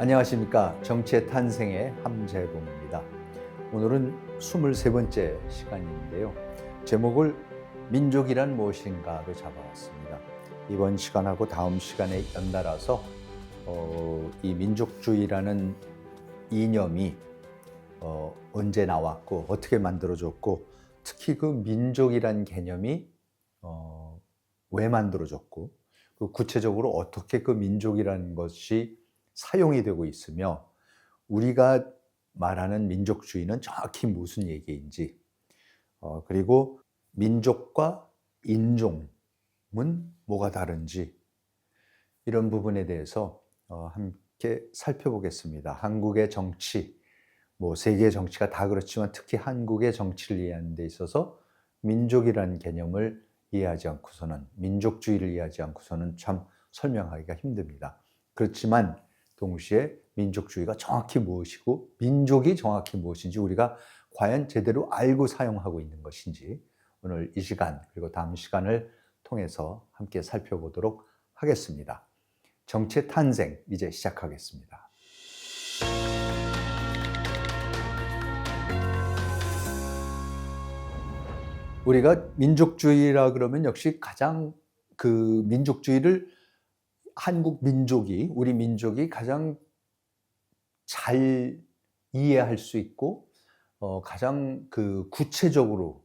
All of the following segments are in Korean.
안녕하십니까. 정치의 탄생의 함재봉입니다. 오늘은 23번째 시간인데요. 제목을 민족이란 무엇인가로 잡아왔습니다. 이번 시간하고 다음 시간에 연달아서 이 민족주의라는 이념이 언제 나왔고 어떻게 만들어졌고, 특히 그 민족이란 개념이 왜 만들어졌고, 구체적으로 어떻게 그 민족이라는 것이 사용이 되고 있으며, 우리가 말하는 민족주의는 정확히 무슨 얘기인지, 그리고 민족과 인종은 뭐가 다른지, 이런 부분에 대해서 함께 살펴보겠습니다. 한국의 정치, 세계의 정치가 다 그렇지만 특히 한국의 정치를 이해하는 데 있어서 민족이라는 개념을 이해하지 않고서는, 민족주의를 이해하지 않고서는 참 설명하기가 힘듭니다. 그렇지만 동시에 민족주의가 정확히 무엇이고 민족이 정확히 무엇인지 우리가 과연 제대로 알고 사용하고 있는 것인지, 오늘 이 시간 그리고 다음 시간을 통해서 함께 살펴보도록 하겠습니다. 정치의 탄생, 이제 시작하겠습니다. 우리가 민족주의라 그러면 역시 가장 그 민족주의를 한국 민족이, 우리 민족이 가장 잘 이해할 수 있고 가장 그 구체적으로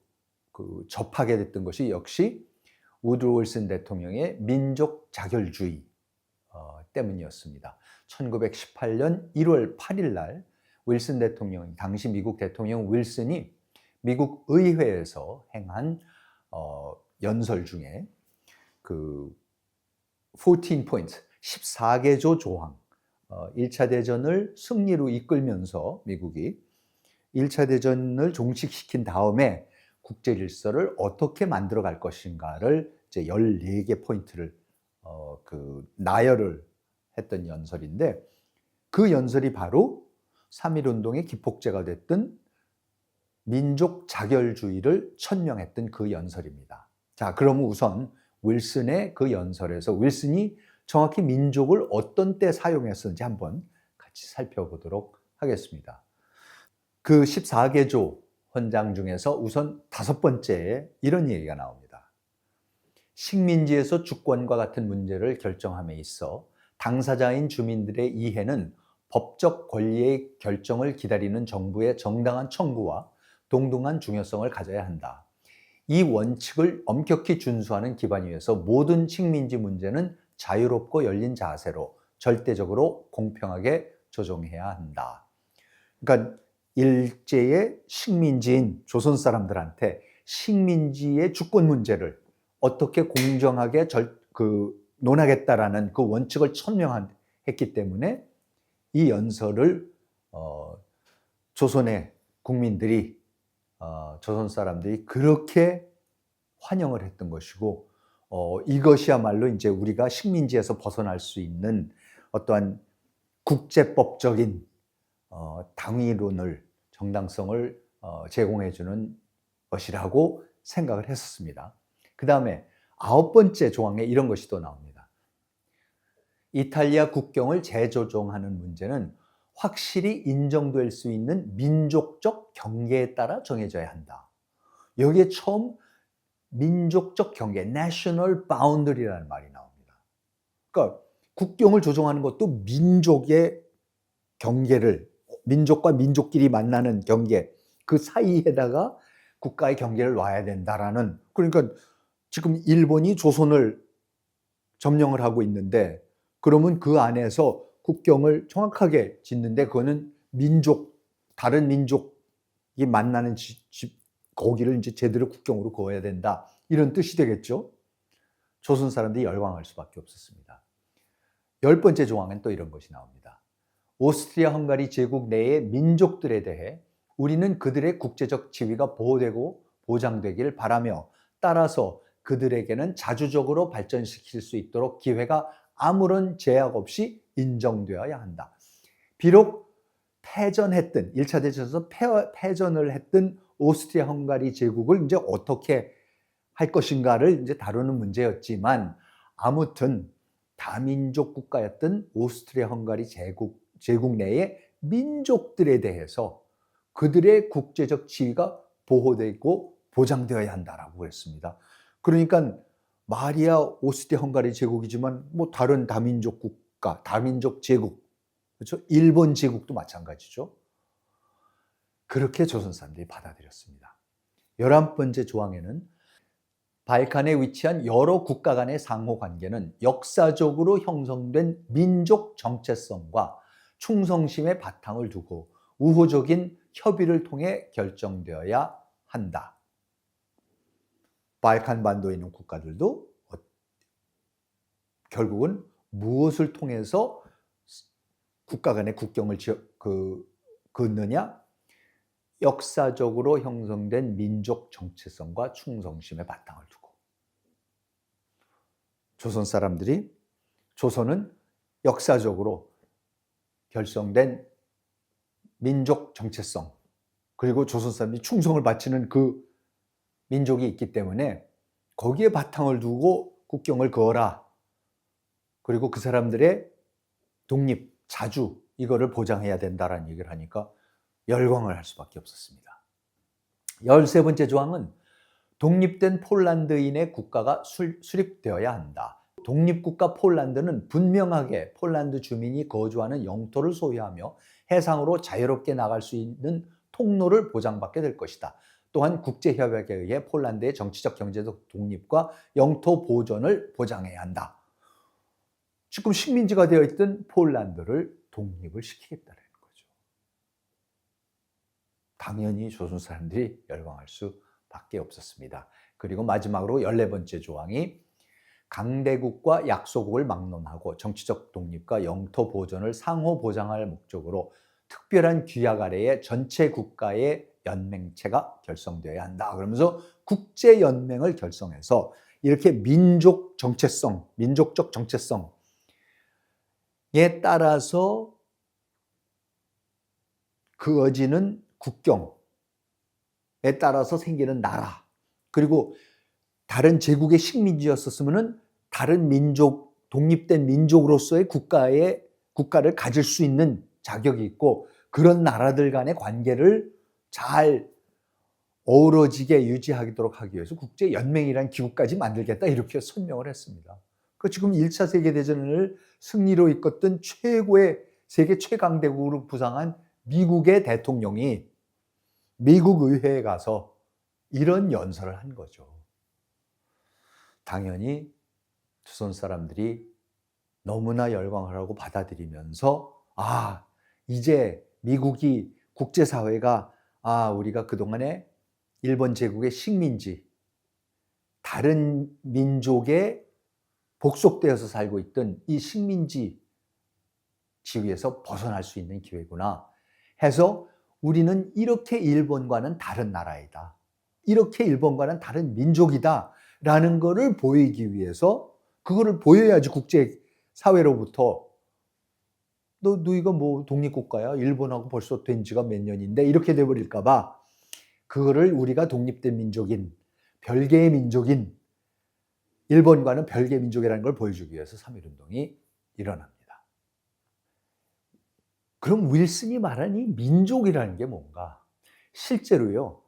접하게 됐던 것이 역시 우드로 윌슨 대통령의 민족 자결주의 때문이었습니다. 1918년 1월 8일 날 윌슨 대통령, 당시 미국 대통령 윌슨이 미국 의회에서 행한 연설 중에 그 14 포인트, 14개조 조항, 1차 대전을 승리로 이끌면서 미국이 1차 대전을 종식시킨 다음에 국제 질서를 어떻게 만들어 갈 것인가를 이제 14개 포인트를 나열을 했던 연설인데, 그 연설이 바로 3.1운동의 기폭제가 됐던 민족 자결주의를 천명했던 그 연설입니다. 자, 그러면 우선 윌슨의 그 연설에서 윌슨이 정확히 민족을 어떤 때 사용했었는지 한번 같이 살펴보도록 하겠습니다. 그 14개조 헌장 중에서 우선 5번째에 이런 얘기가 나옵니다. 식민지에서 주권과 같은 문제를 결정함에 있어 당사자인 주민들의 이해는 법적 권리의 결정을 기다리는 정부의 정당한 청구와 동등한 중요성을 가져야 한다. 이 원칙을 엄격히 준수하는 기반 위에서 모든 식민지 문제는 자유롭고 열린 자세로 절대적으로 공평하게 조정해야 한다. 그러니까 일제의 식민지인 조선 사람들한테 식민지의 주권 문제를 어떻게 공정하게 논하겠다라는 그 원칙을 천명했기 때문에 이 연설을 조선의 국민들이, 조선 사람들이 그렇게 환영을 했던 것이고, 이것이야말로 이제 우리가 식민지에서 벗어날 수 있는 어떠한 국제법적인 당위론을, 정당성을 제공해주는 것이라고 생각을 했었습니다. 그 다음에 9번째 조항에 이런 것이 또 나옵니다. 이탈리아 국경을 재조정하는 문제는 확실히 인정될 수 있는 민족적 경계에 따라 정해져야 한다. 여기에 처음 민족적 경계, national boundary라는 말이 나옵니다. 그러니까 국경을 조정하는 것도 민족의 경계를, 민족과 민족끼리 만나는 경계, 그 사이에다가 국가의 경계를 놔야 된다라는, 그러니까 지금 일본이 조선을 점령을 하고 있는데, 그러면 그 안에서 국경을 정확하게 짓는데 그거는 다른 민족이 만나는 거기를 이제 제대로 국경으로 그어야 된다, 이런 뜻이 되겠죠. 조선 사람들이 열광할 수밖에 없었습니다. 10번째 조항엔 또 이런 것이 나옵니다. 오스트리아 헝가리 제국 내의 민족들에 대해 우리는 그들의 국제적 지위가 보호되고 보장되길 바라며, 따라서 그들에게는 자주적으로 발전시킬 수 있도록 기회가 아무런 제약 없이 인정되어야 한다. 비록 패전했던, 1차 대전에서 패전을 했던 오스트리아 헝가리 제국을 이제 어떻게 할 것인가를 이제 다루는 문제였지만, 아무튼 다민족 국가였던 오스트리아 헝가리 제국 제국 내의 민족들에 대해서 그들의 국제적 지위가 보호되고 보장되어야 한다라고 그랬습니다. 그러니까 마리아 오스트리아 헝가리 제국이지만 뭐 다른 다민족 국가, 다민족 제국, 그렇죠? 일본 제국도 마찬가지죠. 그렇게 조선 사람들이 받아들였습니다. 11번째 조항에는 발칸에 위치한 여러 국가 간의 상호 관계는 역사적으로 형성된 민족 정체성과 충성심의 바탕을 두고 우호적인 협의를 통해 결정되어야 한다. 발칸 반도에 있는 국가들도 결국은 무엇을 통해서 국가 간의 국경을 긋느냐? 역사적으로 형성된 민족 정체성과 충성심의 바탕을 두고. 조선 사람들이, 조선은 역사적으로 결성된 민족 정체성, 그리고 조선 사람들이 충성을 바치는 그 민족이 있기 때문에 거기에 바탕을 두고 국경을 그어라. 그리고 그 사람들의 독립, 자주 이거를 보장해야 된다라는 얘기를 하니까 열광을 할 수밖에 없었습니다. 13번째 조항은 독립된 폴란드인의 국가가 수립되어야 한다. 독립국가 폴란드는 분명하게 폴란드 주민이 거주하는 영토를 소유하며 해상으로 자유롭게 나갈 수 있는 통로를 보장받게 될 것이다. 또한 국제협약에 의해 폴란드의 정치적 경제적 독립과 영토 보존을 보장해야 한다. 지금 식민지가 되어 있던 폴란드를 독립을 시키겠다는 거죠. 당연히 조선 사람들이 열광할 수밖에 없었습니다. 그리고 마지막으로 14번째 조항이 강대국과 약소국을 막론하고 정치적 독립과 영토 보존을 상호 보장할 목적으로 특별한 규약 아래에 전체 국가의 연맹체가 결성되어야 한다. 그러면서 국제연맹을 결성해서 이렇게 민족 정체성, 민족적 정체성에 따라서 그어지는 국경에 따라서 생기는 나라, 그리고 다른 제국의 식민지였었으면은 다른 민족, 독립된 민족으로서의 국가를 가질 수 있는 자격이 있고, 그런 나라들 간의 관계를 잘 어우러지게 유지하도록 하기 위해서 국제연맹이라는 기구까지 만들겠다, 이렇게 선명을 했습니다. 그 지금 1차 세계대전을 승리로 이끌었던 최고의 세계 최강대국으로 부상한 미국의 대통령이 미국 의회에 가서 이런 연설을 한 거죠. 당연히 조선 사람들이 너무나 열광을 하고 받아들이면서, 이제 미국이, 국제사회가 우리가 그동안에 일본 제국의 식민지, 다른 민족에 복속되어서 살고 있던 이 식민지 지위에서 벗어날 수 있는 기회구나 해서, 우리는 이렇게 일본과는 다른 나라이다, 이렇게 일본과는 다른 민족이다 라는 거를 보이기 위해서, 그거를 보여야지 국제사회로부터 너희가 뭐 독립국가야? 일본하고 벌써 된 지가 몇 년인데, 이렇게 돼버릴까 봐 그거를 우리가 독립된 민족인, 별개의 민족인, 일본과는 별개의 민족이라는 걸 보여주기 위해서 3.1운동이 일어납니다. 그럼 윌슨이 말한 이 민족이라는 게 뭔가? 실제로요,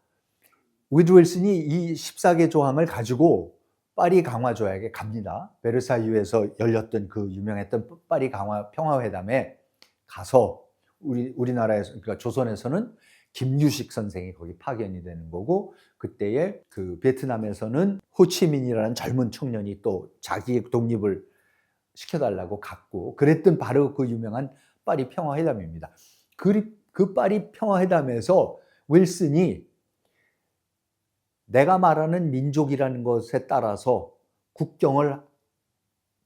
우드로 윌슨이 이 14개 조항을 가지고 파리 강화조약에 갑니다. 베르사유에서 열렸던 그 유명했던 파리 강화 평화회담에 가서, 우리나라에서, 그러니까 조선에서는 김유식 선생이 거기 파견이 되는 거고, 그때에 그 베트남에서는 호치민이라는 젊은 청년이 또 자기의 독립을 시켜달라고 갔고, 그랬던 바로 그 유명한 파리 평화회담입니다. 그 파리 평화회담에서 윌슨이 내가 말하는 민족이라는 것에 따라서 국경을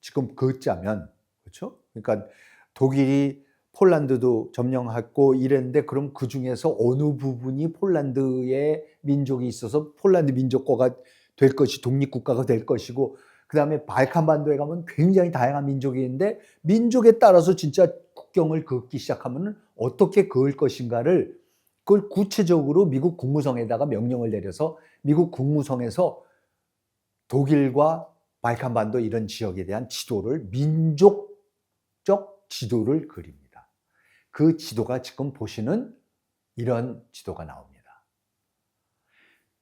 지금 긋자면, 그렇죠? 그러니까 독일이 폴란드도 점령했고 이랬는데, 그럼 그 중에서 어느 부분이 폴란드의 민족이 있어서 폴란드 민족과가 될 것이, 독립국가가 될 것이고, 그 다음에 발칸 반도에 가면 굉장히 다양한 민족이 있는데, 민족에 따라서 진짜 국경을 긋기 시작하면 어떻게 그을 것인가를, 그걸 구체적으로 미국 국무성에다가 명령을 내려서 미국 국무성에서 독일과 발칸 반도 이런 지역에 대한 지도를, 민족적 지도를 그립니다. 그 지도가 지금 보시는 이런 지도가 나옵니다.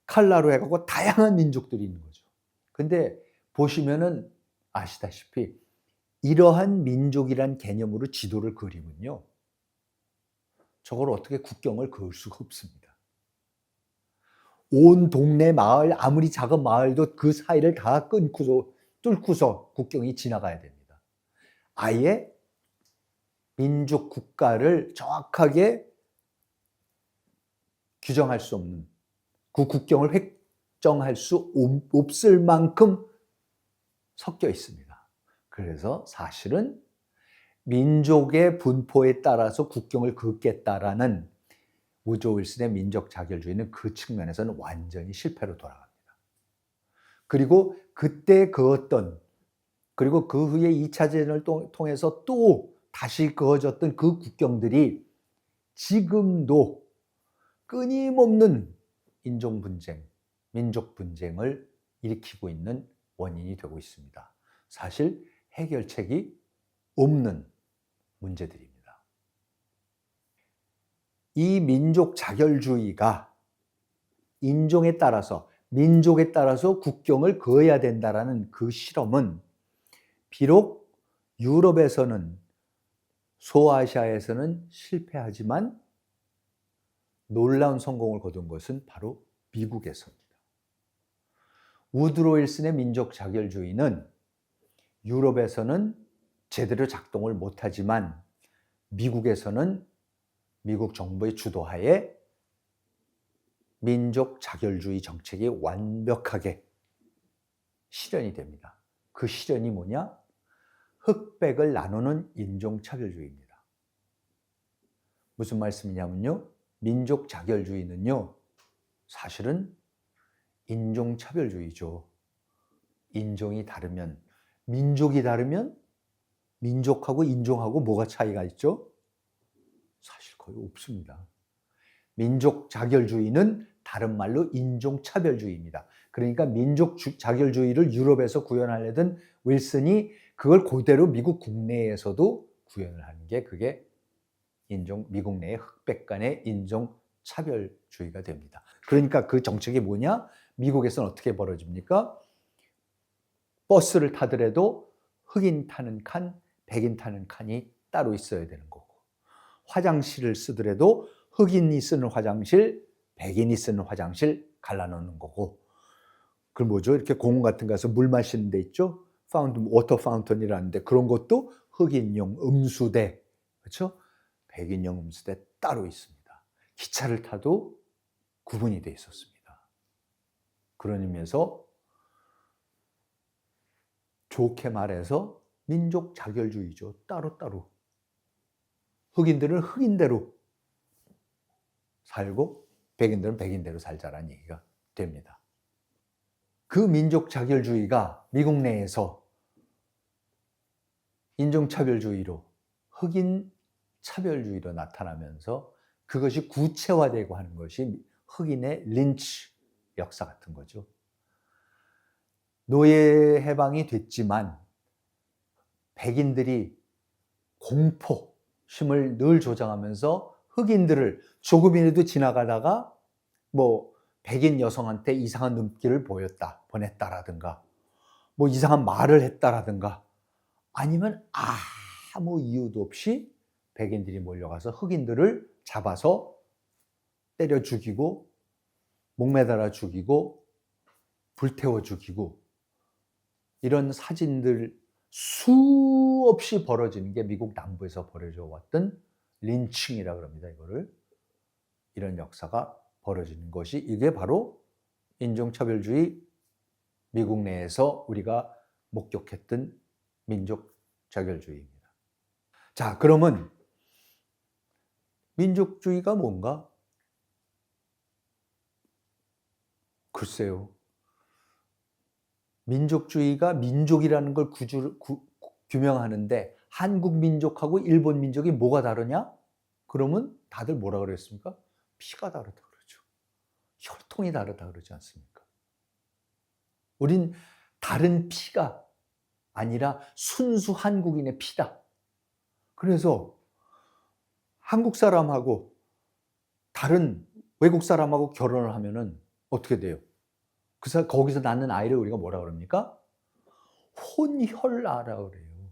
칼라로 해갖고 다양한 민족들이 있는 거죠. 근데 보시면은 아시다시피 이러한 민족이란 개념으로 지도를 그리면요, 저걸 어떻게 국경을 그을 수가 없습니다. 온 동네 마을, 아무리 작은 마을도 그 사이를 다 뚫고서 국경이 지나가야 됩니다. 아예 민족 국가를 정확하게 규정할 수 없는, 그 국경을 획정할 수 없을 만큼 섞여 있습니다. 그래서 사실은 민족의 분포에 따라서 국경을 긋겠다라는 우조 윌슨의 민족 자결주의는 그 측면에서는 완전히 실패로 돌아갑니다. 그리고 그때 그었던, 그리고 그 후에 2차 대전을 통해서 또 다시 그어졌던 그 국경들이 지금도 끊임없는 인종분쟁, 민족분쟁을 일으키고 있는 원인이 되고 있습니다. 사실 해결책이 없는 문제들입니다. 이 민족 자결주의가 인종에 따라서, 민족에 따라서 국경을 그어야 된다라는 그 실험은 비록 유럽에서는, 소아시아에서는 실패하지만 놀라운 성공을 거둔 것은 바로 미국에서입니다. 우드로 윌슨의 민족 자결주의는 유럽에서는 제대로 작동을 못하지만 미국에서는 미국 정부의 주도하에 민족 자결주의 정책이 완벽하게 실현이 됩니다. 그 실현이 뭐냐? 흑백을 나누는 인종차별주의입니다. 무슨 말씀이냐면요, 민족 자결주의는요, 사실은 인종차별주의죠. 인종이 다르면, 민족이 다르면 민족하고 인종하고 뭐가 차이가 있죠? 사실 거의 없습니다. 민족 자결주의는 다른 말로 인종차별주의입니다. 그러니까 민족 자결주의를 유럽에서 구현하려던 윌슨이 그걸 그대로 미국 국내에서도 구현을 하는 게, 그게 미국 내의 흑백 간의 인종차별주의가 됩니다. 그러니까 그 정책이 뭐냐? 미국에서는 어떻게 벌어집니까? 버스를 타더라도 흑인 타는 칸, 백인 타는 칸이 따로 있어야 되는 거고, 화장실을 쓰더라도 흑인이 쓰는 화장실, 백인이 쓰는 화장실 갈라놓는 거고, 그 뭐죠? 이렇게 공원 같은 데 가서 물 마시는 데 있죠? 워터 파운턴이라는데, 그런 것도 흑인용 음수대, 그렇죠? 백인용 음수대 따로 있습니다. 기차를 타도 구분이 돼 있었습니다. 그런 의미에서 좋게 말해서 민족 자결주의죠. 따로따로. 흑인들은 흑인대로 살고 백인들은 백인대로 살자라는 얘기가 됩니다. 그 민족 자결주의가 미국 내에서 인종차별주의로, 흑인 차별주의로 나타나면서 그것이 구체화되고 하는 것이 흑인의 린치 역사 같은 거죠. 노예 해방이 됐지만 백인들이 공포심을 늘 조장하면서 흑인들을 조금이라도 지나가다가 뭐 백인 여성한테 이상한 눈길을 보냈다라든가, 뭐 이상한 말을 했다라든가, 아니면 아무 이유도 없이 백인들이 몰려가서 흑인들을 잡아서 때려 죽이고, 목매달아 죽이고, 불태워 죽이고, 이런 사진들 수없이 벌어지는 게 미국 남부에서 벌어져 왔던 린칭이라 그럽니다. 이런 역사가 벌어지는 것이, 이게 바로 인종차별주의, 미국 내에서 우리가 목격했던 민족 자결주의입니다. 자, 그러면 민족주의가 뭔가? 글쎄요. 민족주의가 민족이라는 걸 규명하는데 한국 민족하고 일본 민족이 뭐가 다르냐? 그러면 다들 뭐라 그랬습니까? 피가 다르다 그러죠. 혈통이 다르다 그러지 않습니까? 우린 다른 피가 아니라 순수 한국인의 피다. 그래서 한국 사람하고 다른 외국 사람하고 결혼을 하면은 어떻게 돼요? 거기서 낳는 아이를 우리가 뭐라 그럽니까? 혼혈아라 그래요.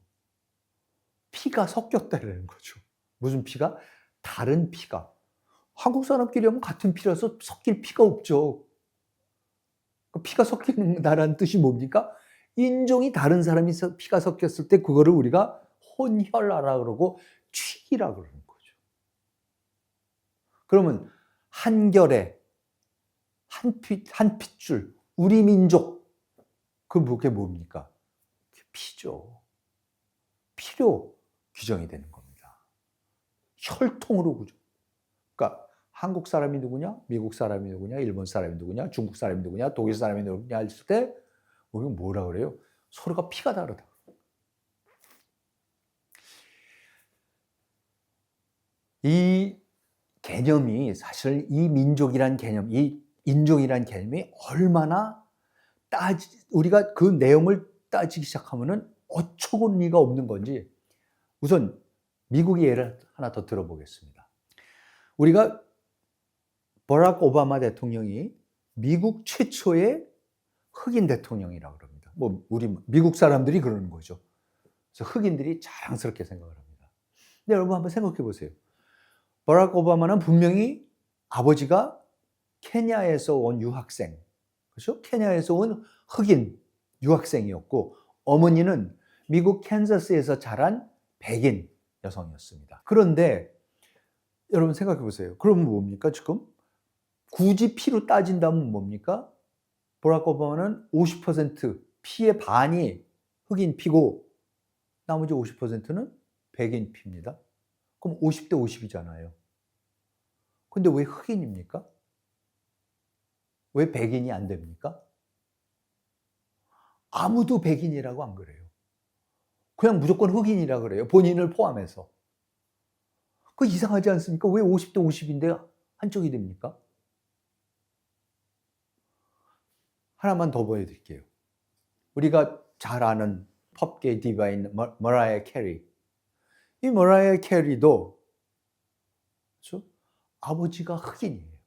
피가 섞였다라는 거죠. 무슨 피가? 다른 피가. 한국 사람끼리 하면 같은 피라서 섞일 피가 없죠. 그 피가 섞이는다라는 뜻이 뭡니까? 인종이 다른 사람이 피가 섞였을 때 그거를 우리가 혼혈아라 그러고 취기라 그러는 거죠. 그러면 한결에 한 핏줄 우리 민족 그게 뭡니까? 피죠. 피로 규정이 되는 겁니다. 혈통으로 규정. 그러니까 한국 사람이 누구냐, 미국 사람이 누구냐, 일본 사람이 누구냐, 중국 사람이 누구냐, 독일 사람이 누구냐 했을 때 우리가 뭐라 그래요? 서로가 피가 다르다. 이 개념이 사실 이 민족이란 개념, 이 인종이란 개념이 얼마나 우리가 그 내용을 따지기 시작하면은 어처구니가 없는 건지 우선 미국의 예를 하나 더 들어보겠습니다. 우리가 버락 오바마 대통령이 미국 최초의 흑인 대통령이라고 그럽니다. 뭐 우리 미국 사람들이 그러는 거죠. 그래서 흑인들이 자랑스럽게 생각을 합니다. 근데 여러분 한번 생각해 보세요. 버락 오바마는 분명히 아버지가 케냐에서 온 유학생, 그렇죠? 케냐에서 온 흑인 유학생이었고 어머니는 미국 캔자스에서 자란 백인 여성이었습니다. 그런데 여러분 생각해 보세요. 그러면 뭡니까 지금? 굳이 피로 따진다면 뭡니까? 버락 오바마는 50% 피의 반이 흑인 피고 나머지 50%는 백인 피입니다. 그럼 50대 50이잖아요. 근데 왜 흑인입니까? 왜 백인이 안 됩니까? 아무도 백인이라고 안 그래요. 그냥 무조건 흑인이라 그래요. 본인을 포함해서. 그거 이상하지 않습니까? 왜 50대 50인데 한쪽이 됩니까? 하나만 더 보여드릴게요. 우리가 잘 아는 pop계 디바인 머라이어 캐리. 이 머라이어 캐리도 그렇죠? 아버지가 흑인이에요.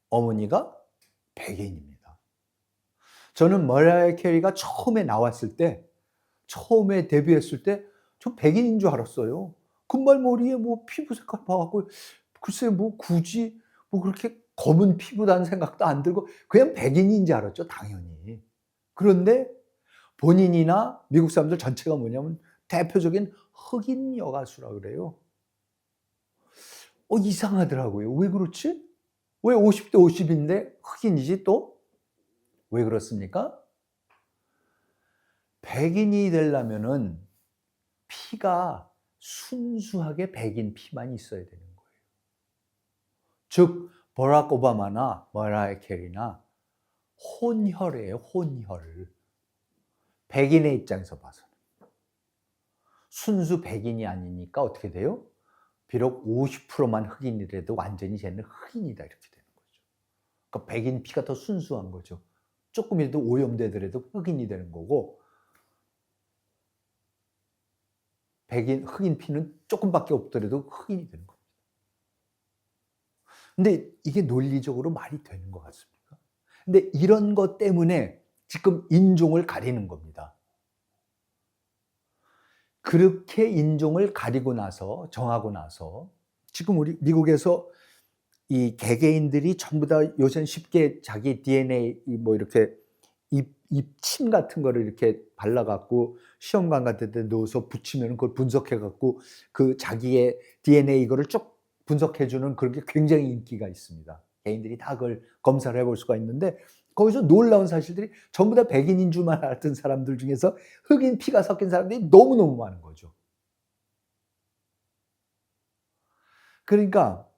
어머니가 백인입니다. 저는 머라이어 캐리가 처음에 나왔을 때, 처음에 데뷔했을 때, 저 백인인 줄 알았어요. 금발머리에 뭐 피부 색깔 봐갖고, 글쎄 뭐 굳이 뭐 그렇게 검은 피부라는 생각도 안 들고, 그냥 백인인 줄 알았죠, 당연히. 그런데 본인이나 미국 사람들 전체가 뭐냐면 대표적인 흑인 여가수라 그래요. 이상하더라고요. 왜 그렇지? 왜 50대 50인데 흑인이지 또? 왜 그렇습니까? 백인이 되려면은 피가 순수하게 백인 피만 있어야 되는 거예요. 즉 버락 오바마나 머라이어 캐리나 혼혈이에요. 혼혈. 백인의 입장에서 봐서는. 순수 백인이 아니니까 어떻게 돼요? 비록 50%만 흑인이라도 완전히 쟤는 흑인이다 이렇게 되는 거죠. 그러니까 백인 피가 더 순수한 거죠. 조금이라도 오염되더라도 흑인이 되는 거고 흑인 피는 조금밖에 없더라도 흑인이 되는 겁니다. 근데 이게 논리적으로 말이 되는 것 같습니까? 근데 이런 것 때문에 지금 인종을 가리는 겁니다. 그렇게 인종을 가리고 나서 정하고 나서 지금 우리 미국에서 이 개개인들이 전부 다 요새는 쉽게 자기 DNA 뭐 이렇게 입침 같은 거를 이렇게 발라갖고 시험관 같은 데 넣어서 붙이면 그걸 분석해갖고 그 자기의 DNA 이거를 쭉 분석해주는 그런 게 굉장히 인기가 있습니다. 개인들이 다 그걸 검사를 해볼 수가 있는데 거기서 놀라운 사실들이 전부 다 백인인 줄만 알았던 사람들 중에서 흑인 피가 섞인 사람들이 너무너무 많은 거죠. 그러니까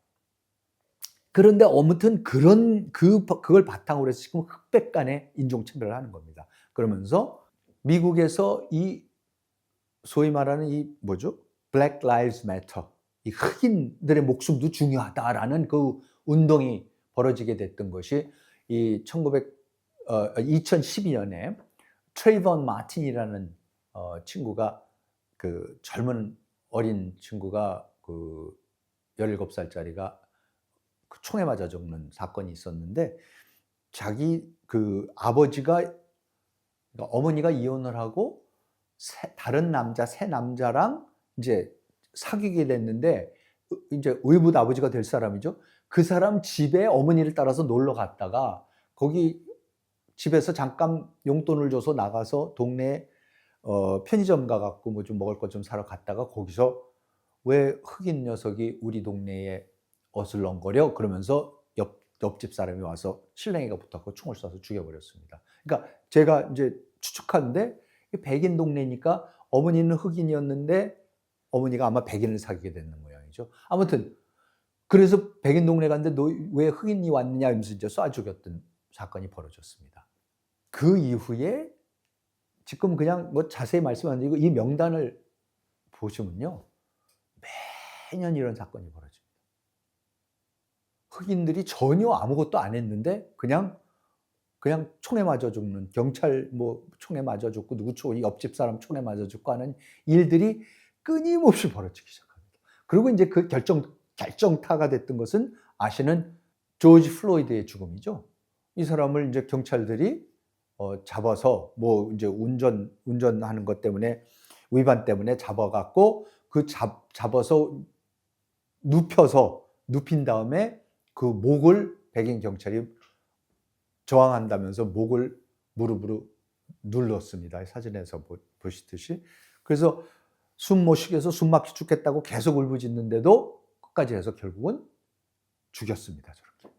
그런데 아무튼 그걸 바탕으로 해서 지금 흑백 간의 인종차별을 하는 겁니다. 그러면서 미국에서 이 소위 말하는 이 뭐죠? Black Lives Matter. 이 흑인들의 목숨도 중요하다라는 그 운동이 벌어지게 됐던 것이 이 2012년에 트레이번 마틴이라는 친구가 그 젊은 어린 친구가 그 17살짜리가 그 총에 맞아 죽는 사건이 있었는데 자기 그 아버지가 그러니까 어머니가 이혼을 하고 다른 남자 새 남자랑 이제 사귀게 됐는데 이제 의붓 아버지가 될 사람이죠. 그 사람 집에 어머니를 따라서 놀러 갔다가 거기 집에서 잠깐 용돈을 줘서 나가서 동네에 편의점 가 갖고 뭐 좀 먹을 것 좀 사러 갔다가 거기서 왜 흑인 녀석이 우리 동네에 어슬렁거려? 그러면서 옆집 사람이 와서 실랭이가 붙었고 총을 쏴서 죽여버렸습니다. 그러니까 제가 이제 추측하는데 백인 동네니까 어머니는 흑인이었는데 어머니가 아마 백인을 사귀게 되는 모양이죠. 아무튼 그래서 백인 동네 갔는데 너 왜 흑인이 왔느냐 하면서 이제 쏴 죽였던 사건이 벌어졌습니다. 그 이후에 지금 그냥 뭐 자세히 말씀 안 드리고 이 명단을 보시면요. 매년 이런 사건이 벌어집니다. 흑인들이 전혀 아무것도 안 했는데 그냥 총에 맞아 죽는 경찰 뭐 총에 맞아 죽고 누구 옆집 사람 총에 맞아 죽고 하는 일들이 끊임없이 벌어지기 시작합니다. 그리고 이제 그 결정타가 됐던 것은 아시는 조지 플로이드의 죽음이죠. 이 사람을 이제 경찰들이 잡아서 뭐 이제 운전하는 것 때문에 위반 때문에 잡아갖고 그 잡아서 눕힌 다음에 그 목을 백인 경찰이 저항한다면서 목을 무릎으로 눌렀습니다. 사진에서 보시듯이. 그래서 숨 못 쉬겠어 숨 막혀 죽겠다고 계속 울부짖는데도 끝까지 해서 결국은 죽였습니다. 저렇게.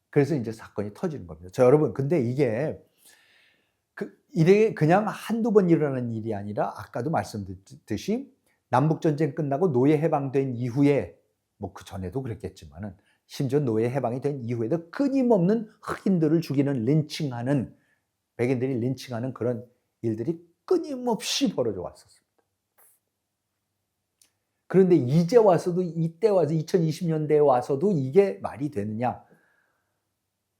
그래서 이제 사건이 터지는 겁니다. 자, 여러분, 근데 이게 이게 그냥 한두 번 일어나는 일이 아니라 아까도 말씀드렸듯이 남북전쟁 끝나고 노예 해방된 이후에 뭐 그 전에도 그랬겠지만은 심지어 노예 해방이 된 이후에도 끊임없는 흑인들을 죽이는 린칭하는 백인들이 린칭하는 그런 일들이 끊임없이 벌어져 왔었습니다. 그런데 이제 와서도 이때 와서 2020년대에 와서도 이게 말이 되느냐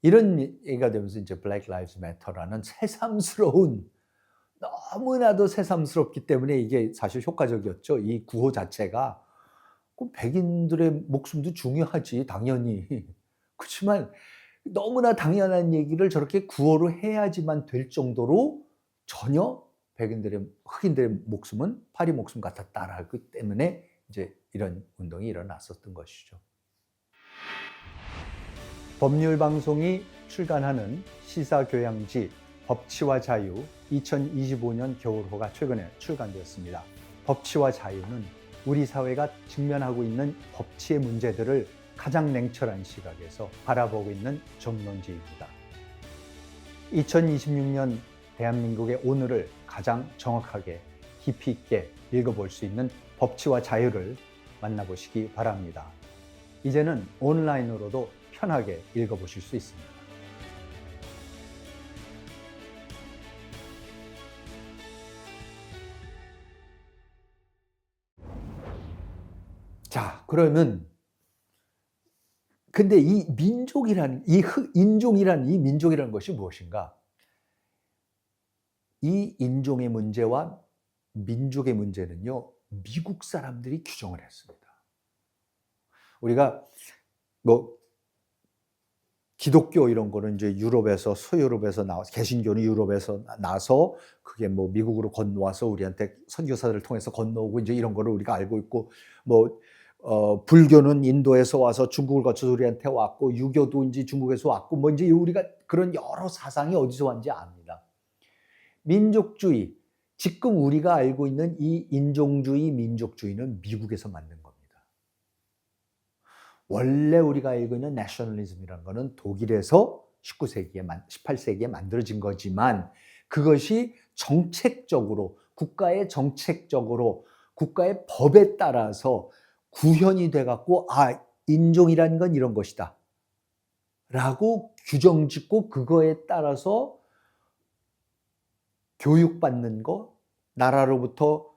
이런 얘기가 되면서 이제 Black Lives Matter라는 새삼스러운 너무나도 새삼스럽기 때문에 이게 사실 효과적이었죠. 이 구호 자체가 백인들의 목숨도 중요하지 당연히. 그렇지만 너무나 당연한 얘기를 저렇게 구호로 해야지만 될 정도로 전혀 흑인들의 목숨은 파리 목숨 같았다라기 때문에 이제 이런 운동이 일어났었던 것이죠. 법률방송이 출간하는 시사교양지 법치와 자유 2025년 겨울호가 최근에 출간되었습니다. 법치와 자유는 우리 사회가 직면하고 있는 법치의 문제들을 가장 냉철한 시각에서 바라보고 있는 전문지입니다. 2026년 대한민국의 오늘을 가장 정확하게 깊이 있게 읽어볼 수 있는 법치와 자유를 만나보시기 바랍니다. 이제는 온라인으로도 편하게 읽어보실 수 있습니다. 자, 그러면 근데 이 민족이라는 인종이라는 이 민족이라는 것이 무엇인가? 이 인종의 문제와 민족의 문제는요, 미국 사람들이 규정을 했습니다. 우리가 뭐 기독교 이런 거는 이제 유럽에서 서유럽에서 나와서 개신교는 유럽에서 나서 그게 뭐 미국으로 건너와서 우리한테 선교사들을 통해서 건너오고 이제 이런 거를 우리가 알고 있고 뭐 불교는 인도에서 와서 중국을 거쳐서 우리한테 왔고 유교도 이제 중국에서 왔고 뭐 이제 우리가 그런 여러 사상이 어디서 왔는지 압니다. 민족주의, 지금 우리가 알고 있는 이 인종주의, 민족주의는 미국에서 만든 겁니다. 원래 우리가 알고 있는 내셔널리즘이라는 것은 독일에서 18세기에 만들어진 거지만 그것이 정책적으로 국가의 법에 따라서 구현이 돼갖고 인종이라는 건 이런 것이다 라고 규정짓고 그거에 따라서 교육받는 거, 나라로부터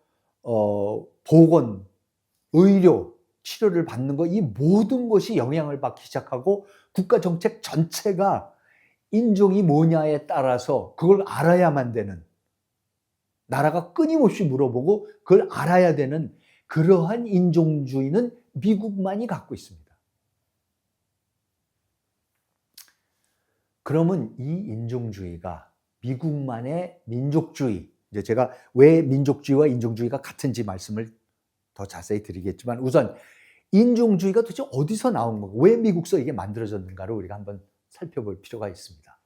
보건, 의료, 치료를 받는 거, 이 모든 것이 영향을 받기 시작하고 국가 정책 전체가 인종이 뭐냐에 따라서 그걸 알아야만 되는, 나라가 끊임없이 물어보고 그걸 알아야 되는 그러한 인종주의는 미국만이 갖고 있습니다. 그러면 이 인종주의가 미국만의 민족주의, 이제 제가 왜 민족주의와 인종주의가 같은지 말씀을 더 자세히 드리겠지만, 우선 인종주의가 도대체 어디서 나온 거고 왜 미국서 이게 만들어졌는가를 우리가 한번 살펴볼 필요가 있습니다.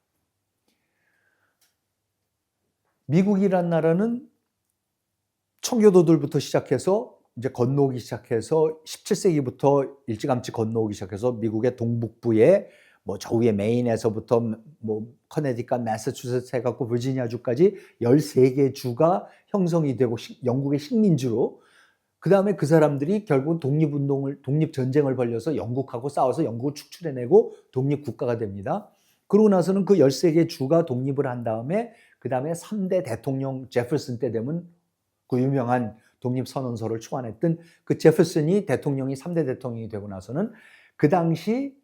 미국이란 나라는 청교도들부터 시작해서 이제 건너오기 시작해서 17세기부터 일찌감치 건너오기 시작해서 미국의 동북부에 뭐 저 위에 메인에서부터 뭐 커네디컷, 매사추세츠 해갖고 버지니아주까지 13개 주가 형성이 되고 영국의 식민지로, 그 다음에 그 사람들이 결국 독립전쟁을 벌여서 영국하고 싸워서 영국을 축출해내고 독립국가가 됩니다. 그러고 나서는 그 13개 주가 독립을 한 다음에 그 다음에 3대 대통령 제퍼슨 때 되면 그 유명한 독립선언서를 초안했던 그 제퍼슨이 대통령이 3대 대통령이 되고 나서는 그 당시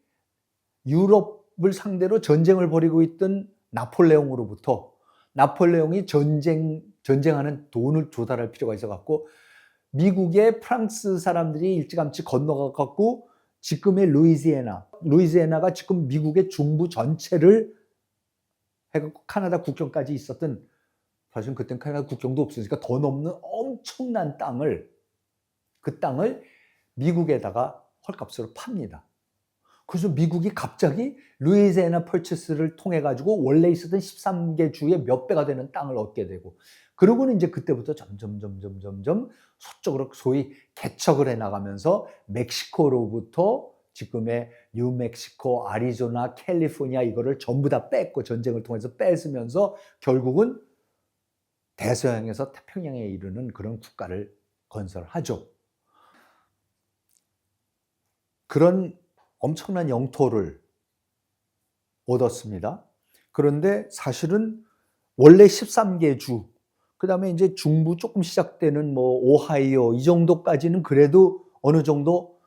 유럽을 상대로 전쟁을 벌이고 있던 나폴레옹으로부터, 나폴레옹이 전쟁하는 돈을 조달할 필요가 있어갖고 미국의 프랑스 사람들이 일찌감치 건너가갖고 지금의 루이지애나가 지금 미국의 중부 전체를 해갖고 카나다 국경까지 있었던, 사실 그땐 카나다 국경도 없으니까 더 넘는 엄청난 땅을, 그 땅을 미국에다가 헐값으로 팝니다. 그래서 미국이 갑자기 루이지애나 퍼체스를 통해 가지고 원래 있었던 13개 주의 몇 배가 되는 땅을 얻게 되고, 그러고는 이제 그때부터 점점 서쪽으로 소위 개척을 해 나가면서 멕시코로부터 지금의 뉴멕시코, 아리조나, 캘리포니아 이거를 전부 다 뺐고, 전쟁을 통해서 뺏으면서 결국은 대서양에서 태평양에 이르는 그런 국가를 건설하죠. 그런 엄청난 영토를 얻었습니다. 그런데 사실은 원래 13개 주, 그 다음에 이제 중부 조금 시작되는 뭐 오하이오 이 정도까지는 그래도 어느 정도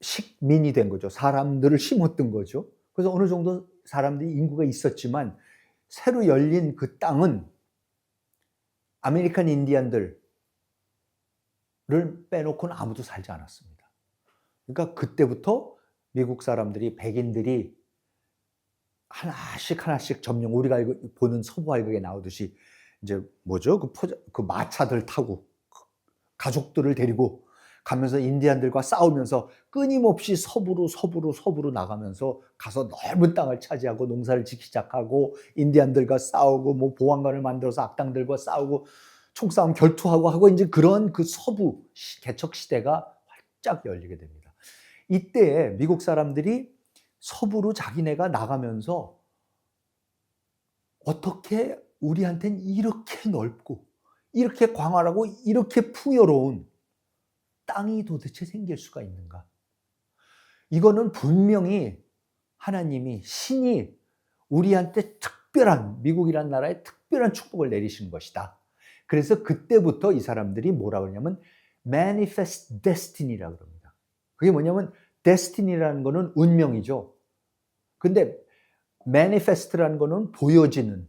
식민이 된 거죠. 사람들을 심었던 거죠. 그래서 어느 정도 사람들이 인구가 있었지만 새로 열린 그 땅은 아메리칸 인디언들을 빼놓고는 아무도 살지 않았습니다. 그러니까 그때부터 미국 사람들이, 백인들이 하나씩 점령, 우리가 보는 서부 할극에 나오듯이 이제 뭐죠? 그 마차들 타고 가족들을 데리고 가면서 인디안들과 싸우면서 끊임없이 서부로 나가면서 가서 넓은 땅을 차지하고 농사를 짓기 시작하고 인디안들과 싸우고 뭐 보안관을 만들어서 악당들과 싸우고 총싸움 결투하고 하고 이제 그런 그 서부 개척 시대가 활짝 열리게 됩니다. 이때 미국 사람들이 서부로 자기네가 나가면서 어떻게 우리한테는 이렇게 넓고 이렇게 광활하고 이렇게 풍요로운 땅이 도대체 생길 수가 있는가? 이거는 분명히 하나님이, 신이 우리한테 특별한, 미국이란 나라에 특별한 축복을 내리신 것이다. 그래서 그때부터 이 사람들이 뭐라 그러냐면 manifest destiny라고 그럽니다. 그게 뭐냐면 destiny라는 거는 운명이죠. 근데 manifest라는 거는 보여지는,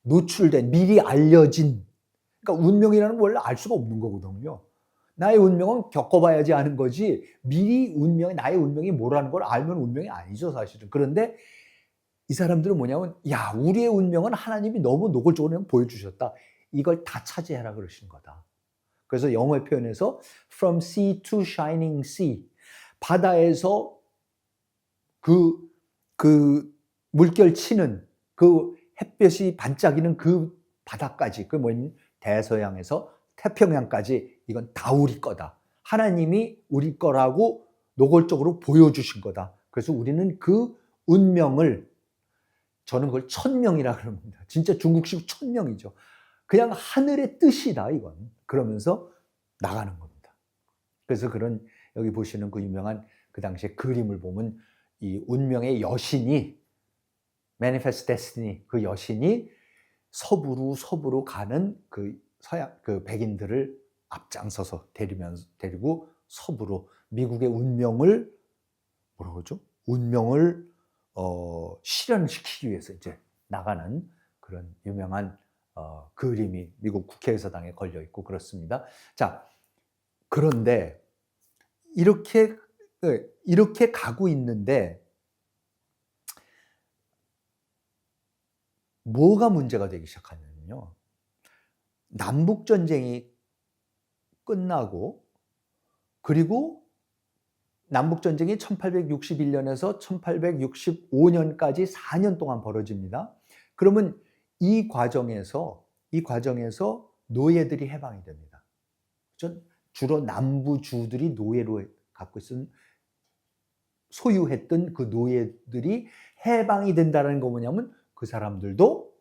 노출된, 미리 알려진. 그러니까 운명이라는 건 원래 알 수가 없는 거거든요. 나의 운명은 겪어봐야지 아는 거지, 미리 나의 운명이 뭐라는 걸 알면 운명이 아니죠, 사실은. 그런데 이 사람들은 뭐냐면, 야, 우리의 운명은 하나님이 너무 노골적으로 보여주셨다. 이걸 다 차지해라 그러신 거다. 그래서 영어의 표현에서 from sea to shining sea, 바다에서 그 물결 치는 그 햇볕이 반짝이는 그 바다까지, 그 뭐냐면 대서양에서 태평양까지 이건 다 우리 거다. 하나님이 우리 거라고 노골적으로 보여주신 거다. 그래서 우리는 그 운명을, 저는 그걸 천명이라 그럽니다. 진짜 중국식 천명이죠. 그냥 하늘의 뜻이다 이건. 그러면서 나가는 겁니다. 그래서 그런, 여기 보시는 그 유명한 그 당시에 그림을 보면 이 운명의 여신이, Manifest Destiny, 그 여신이 서부로 가는 그 백인들을 앞장서서 데리고 서부로 미국의 운명을, 뭐라고 그러죠? 운명을 실현시키기 위해서 이제 나가는 그런 유명한 그림이 미국 국회의사당에 걸려 있고 그렇습니다. 자, 그런데 이렇게 가고 있는데 뭐가 문제가 되기 시작하냐면요. 남북 전쟁이 끝나고 그리고 남북 전쟁이 1861년에서 1865년까지 4년 동안 벌어집니다. 그러면 이 과정에서 노예들이 해방이 됩니다. 주로 남부주들이 노예로 갖고 있은 소유했던 그 노예들이 해방이 된다는 거 뭐냐면 그 사람들도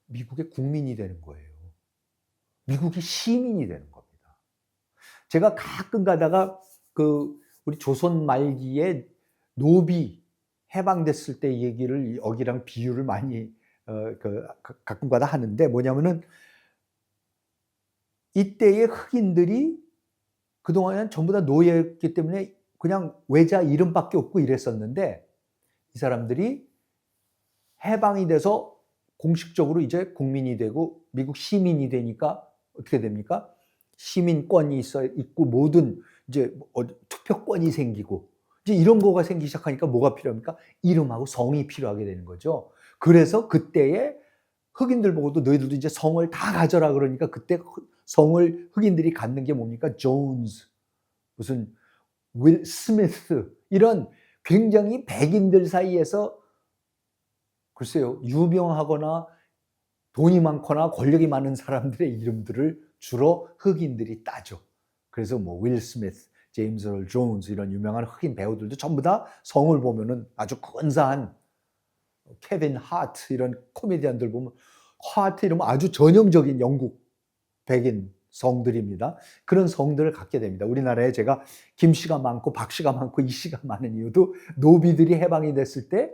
미국의 국민이 되는 거예요. 미국의 시민이 되는 겁니다. 제가 가끔 가다가 우리 조선 말기에 노비 해방됐을 때 얘기를 여기랑 비유를 많이 가끔 가다 하는데 뭐냐면은 이때의 흑인들이 그동안은 전부 다 노예였기 때문에 그냥 외자 이름밖에 없고 이랬었는데 이 사람들이 해방이 돼서 공식적으로 이제 국민이 되고 미국 시민이 되니까 어떻게 됩니까? 시민권이 있고 모든 이제 투표권이 생기고 이제 이런 거가 생기기 시작하니까 뭐가 필요합니까? 이름하고 성이 필요하게 되는 거죠. 그래서 그때에 흑인들 보고도 너희들도 이제 성을 다 가져라 그러니까 그때 성을 흑인들이 갖는 게 뭡니까? 존스, 무슨 윌 스미스 이런 굉장히 백인들 사이에서 글쎄요 유명하거나 돈이 많거나 권력이 많은 사람들의 이름들을 주로 흑인들이 따죠. 그래서 뭐 윌 스미스, 제임스 얼 존스 이런 유명한 흑인 배우들도 전부 다 성을 보면은 아주 근사한 케빈 하트 이런 코미디언들 보면 하트 이러면 아주 전형적인 영국 백인 성들입니다. 그런 성들을 갖게 됩니다. 우리나라에 제가 김 씨가 많고 박 씨가 많고 이 씨가 많은 이유도 노비들이 해방이 됐을 때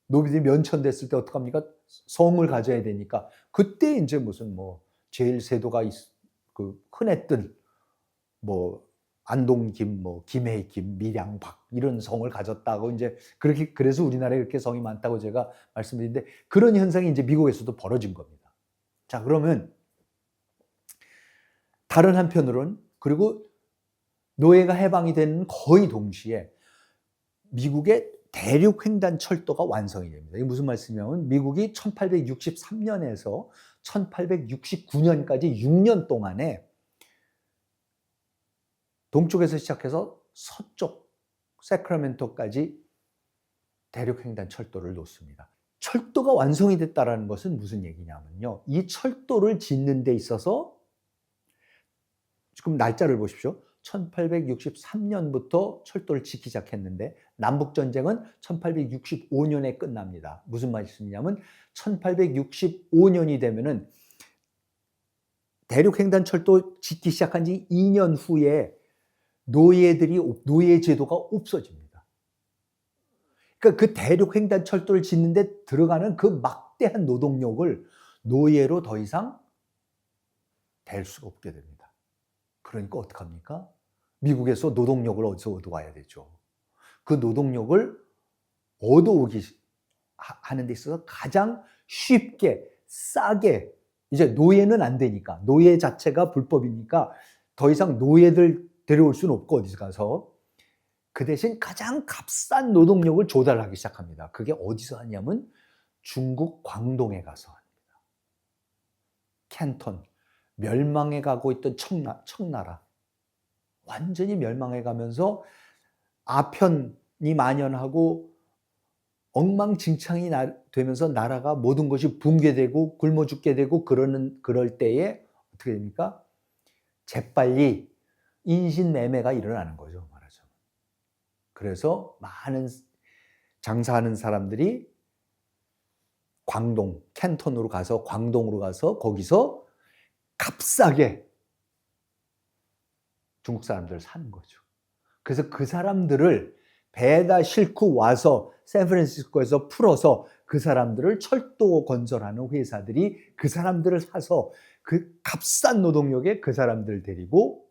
노비들이 면천됐을 때 어떡합니까? 성을 가져야 되니까 그때 이제 무슨 뭐 제일 세도가 흔했던 뭐 안동김, 뭐 김해김, 밀양박 이런 성을 가졌다고 이제 그렇게 그래서 우리나라에 이렇게 성이 많다고 제가 말씀드리는데 그런 현상이 이제 미국에서도 벌어진 겁니다. 자, 그러면 다른 한편으로는 그리고 노예가 해방이 되는 거의 동시에 미국의 대륙횡단 철도가 완성이 됩니다. 이게 무슨 말씀이냐면 미국이 1863년에서 1869년까지 6년 동안에 동쪽에서 시작해서 서쪽 세크라멘토까지 대륙횡단 철도를 놓습니다. 철도가 완성이 됐다는 것은 무슨 얘기냐면요. 이 철도를 짓는 데 있어서 지금 날짜를 보십시오. 1863년부터 철도를 짓기 시작했는데 남북전쟁은 1865년에 끝납니다. 무슨 말씀이냐면 1865년이 되면은 대륙횡단철도 짓기 시작한 지 2년 후에 노예 제도가 없어집니다. 그러니까 그 대륙횡단철도를 짓는데 들어가는 그 막대한 노동력을 노예로 더 이상 댈 수가 없게 됩니다. 그러니까 어떡합니까? 미국에서 노동력을 어디서 얻어와야 되죠. 그 노동력을 얻어오기 하는 데 있어서 가장 쉽게 싸게 이제 노예는 안 되니까 노예 자체가 불법이니까 더 이상 노예들 데려올 수는 없고 어디서 가서 그 대신 가장 값싼 노동력을 조달하기 시작합니다. 그게 어디서 하냐면 중국 광동에 가서 합니다. 캔톤 멸망해 가고 있던 청나라 완전히 멸망해 가면서 아편이 만연하고 엉망진창이 되면서 나라가 모든 것이 붕괴되고 굶어 죽게 되고 그럴 때에 어떻게 됩니까? 재빨리 인신매매가 일어나는 거죠, 말하자면. 그래서 많은 장사하는 사람들이 캔톤으로 가서 광동으로 가서 거기서 값싸게 중국 사람들을 사는 거죠. 그래서 그 사람들을 배에다 싣고 와서 샌프란시스코에서 풀어서 그 사람들을 철도 건설하는 회사들이 그 사람들을 사서 그 값싼 노동력에 그 사람들을 데리고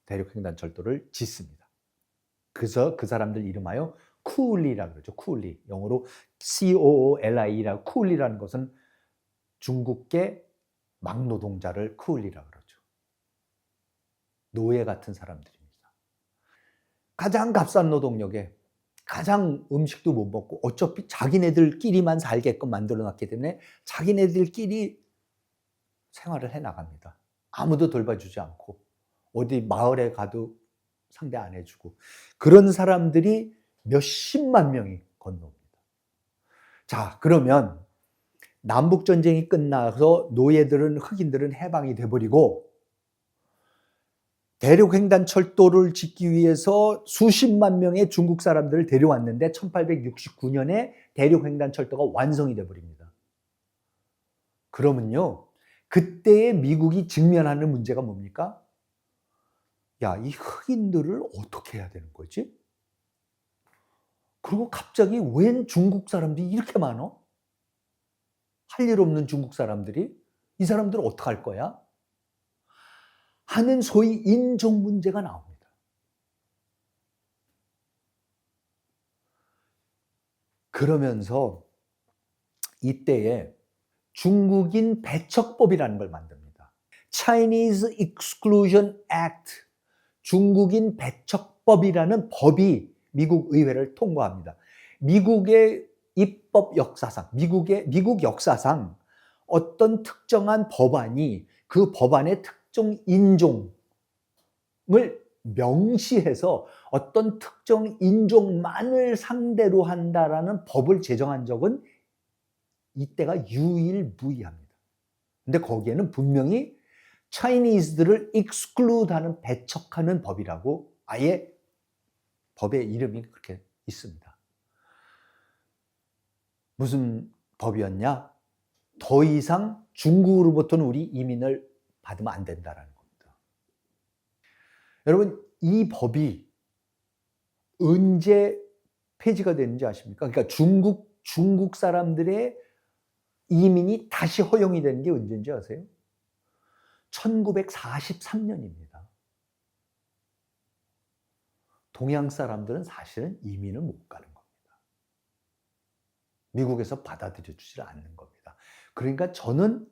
대륙횡단철도를 짓습니다. 그래서 그 사람들 이름하여 쿨리라고 그러죠. 쿨리. 영어로 COOLI라고 쿨리라는 것은 중국계 막노동자를 쿠울리라 그러죠. 노예 같은 사람들입니다. 가장 값싼 노동력에 가장 음식도 못 먹고 어차피 자기네들끼리만 살게끔 만들어놨기 때문에 자기네들끼리 생활을 해나갑니다. 아무도 돌봐주지 않고 어디 마을에 가도 상대 안 해주고 그런 사람들이 몇십만 명이 건너옵니다. 자, 그러면 남북전쟁이 끝나서 노예들은 흑인들은 해방이 돼버리고 대륙횡단철도를 짓기 위해서 수십만 명의 중국 사람들을 데려왔는데 1869년에 대륙횡단철도가 완성이 돼버립니다. 그러면요, 그때의 미국이 직면하는 문제가 뭡니까? 야, 이 흑인들을 어떻게 해야 되는 거지? 그리고 갑자기 웬 중국 사람들이 이렇게 많어? 할 일 없는 중국 사람들이? 이 사람들을 어떡할 거야? 하는 소위 인종 문제가 나옵니다. 그러면서 이때에 중국인 배척법이라는 걸 만듭니다. Chinese Exclusion Act, 중국인 배척법이라는 법이 미국 의회를 통과합니다. 미국의 입법 역사상, 미국 역사상 어떤 특정한 법안이 그 법안의 특정 인종을 명시해서 어떤 특정 인종만을 상대로 한다라는 법을 제정한 적은 이때가 유일무이합니다. 근데 거기에는 분명히 차이니즈들을 exclude하는 배척하는 법이라고 아예 법의 이름이 그렇게 있습니다. 무슨 법이었냐? 더 이상 중국으로부터는 우리 이민을 받으면 안 된다라는 겁니다. 여러분, 이 법이 언제 폐지가 되는지 아십니까? 그러니까 중국 사람들의 이민이 다시 허용이 되는 게 언제인지 아세요? 1943년입니다. 동양 사람들은 사실은 이민을 못 가는 겁니다. 미국에서 받아들여주지 않는 겁니다. 그러니까 저는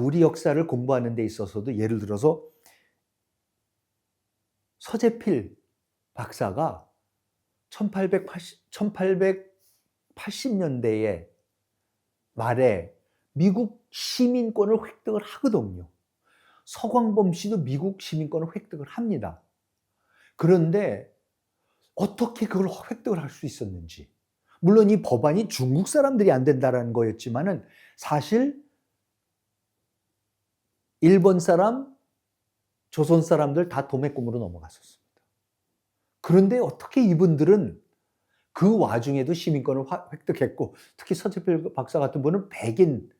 우리 역사를 공부하는 데 있어서도 예를 들어서 서재필 박사가 1880년대에 말에 미국 시민권을 획득을 하거든요. 서광범 씨도 미국 시민권을 획득을 합니다. 그런데 어떻게 그걸 획득을 할 수 있었는지, 물론 이 법안이 중국 사람들이 안 된다는 거였지만은 사실 일본 사람, 조선 사람들 다 도매꿈으로 넘어갔었습니다. 그런데 어떻게 이분들은 그 와중에도 시민권을 획득했고, 특히 서재필 박사 같은 분은 백인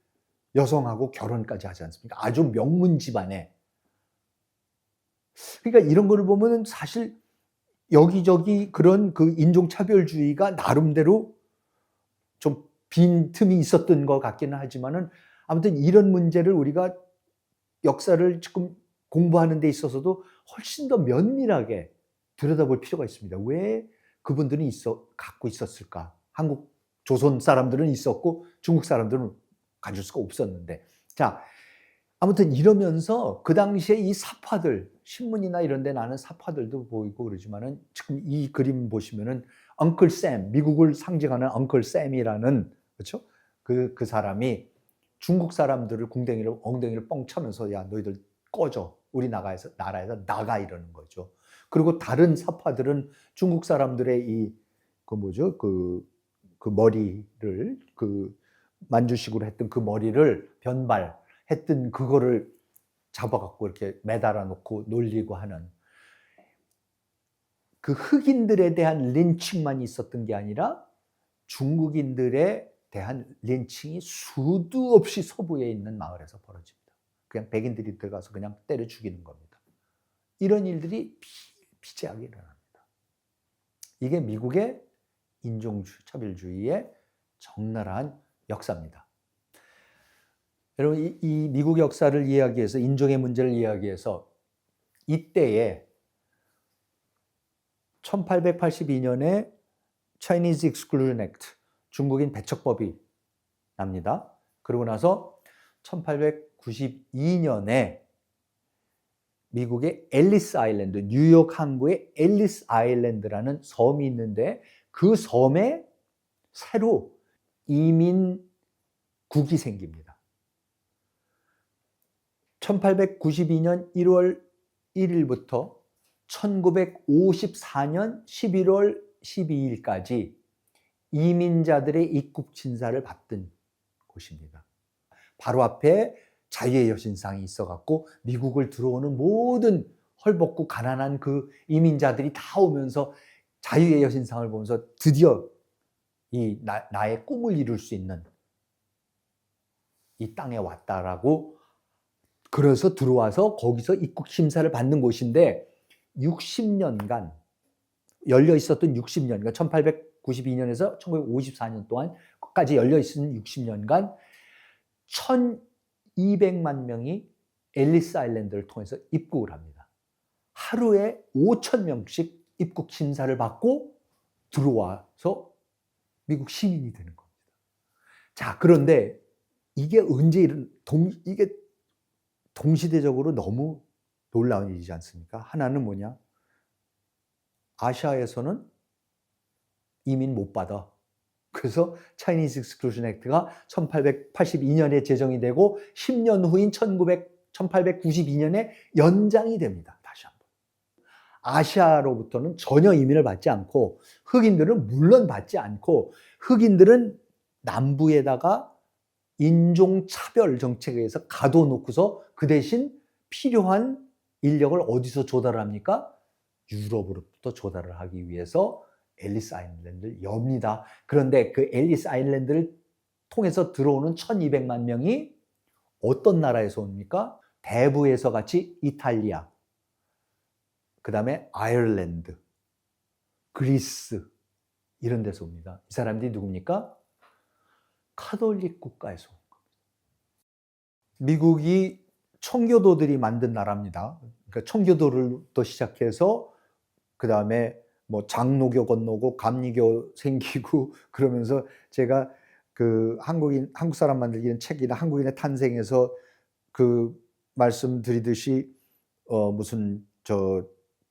여성하고 결혼까지 하지 않습니까? 아주 명문 집안에. 그러니까 이런 거를 보면 사실 여기저기 그런 그 인종차별주의가 나름대로 좀 빈틈이 있었던 것 같기는 하지만은 아무튼 이런 문제를 우리가 역사를 지금 공부하는 데 있어서도 훨씬 더 면밀하게 들여다볼 필요가 있습니다. 왜 그분들이 갖고 있었을까? 한국 조선 사람들은 있었고 중국 사람들은 가질 수가 없었는데. 자, 아무튼 이러면서 그 당시에 이 사파들, 신문이나 이런 데 나는 사파들도 보이고 그러지만은 지금 이 그림 보시면은 엉클 샘, 미국을 상징하는 엉클 샘이라는, 그렇죠? 그 사람이 중국 사람들을 엉덩이를 뻥 쳐면서 야, 너희들 꺼져. 우리 나라에서 나가 이러는 거죠. 그리고 다른 사파들은 중국 사람들의 그 머리를 만주식으로 했던 그 머리를 변발했던 그거를 잡아갖고 이렇게 매달아 놓고 놀리고 하는, 그 흑인들에 대한 린칭만 있었던 게 아니라 중국인들에 대한 린칭이 수도 없이 서부에 있는 마을에서 벌어집니다. 그냥 백인들이 들어가서 그냥 때려 죽이는 겁니다. 이런 일들이 비재하게 일어납니다. 이게 미국의 인종차별주의의 적나라한 역사입니다. 여러분, 이 미국 역사를 이야기해서, 인종의 문제를 이야기해서 이때에 1882년에 Chinese Exclusion Act, 중국인 배척법이 납니다. 그러고 나서 1890 1892년에 미국의 앨리스 아일랜드, 뉴욕 항구의 앨리스 아일랜드라는 섬이 있는데 그 섬에 새로 이민국이 생깁니다. 1892년 1월 1일부터 1954년 11월 12일까지 이민자들의 입국 심사를 받던 곳입니다. 바로 앞에 자유의 여신상이 있어갖고 미국을 들어오는 모든 헐벗고 가난한 그 이민자들이 다 오면서 자유의 여신상을 보면서 드디어 이 나의 꿈을 이룰 수 있는 이 땅에 왔다라고, 그래서 들어와서 거기서 입국 심사를 받는 곳인데 60년간 열려 있었던 60년간 1892년에서 1954년 동안까지 열려 있은 60년간 1200만 명이 앨리스 아일랜드를 통해서 입국을 합니다. 하루에 5,000명씩 입국 심사를 받고 들어와서 미국 시민이 되는 겁니다. 자, 그런데 이게 이게 동시대적으로 너무 놀라운 일이지 않습니까? 하나는 뭐냐? 아시아에서는 이민 못 받아. 그래서 차이니즈 익스클루전 액트가 1882년에 제정이 되고 10년 후인 1892년에 연장이 됩니다. 다시 한번. 아시아로부터는 전혀 이민을 받지 않고, 흑인들은 물론 받지 않고, 흑인들은 남부에다가 인종차별 정책에 의해서 가둬놓고서 그 대신 필요한 인력을 어디서 조달을 합니까? 유럽으로부터 조달을 하기 위해서 앨리스 아일랜드를 엽니다. 그런데 그 앨리스 아일랜드를 통해서 들어오는 1200만 명이 어떤 나라에서 옵니까? 대부에서 같이 이탈리아, 그 다음에 아일랜드, 그리스 이런 데서 옵니다. 이 사람들이 누굽니까? 카톨릭 국가에서 온 겁니다. 미국이 청교도들이 만든 나라입니다. 그러니까 청교도를부터 시작해서 그 다음에 뭐 장로교 건너고 감리교 생기고 그러면서, 제가 그 한국 사람 만들기는 책이나 한국인의 탄생에서 그 말씀드리듯이 무슨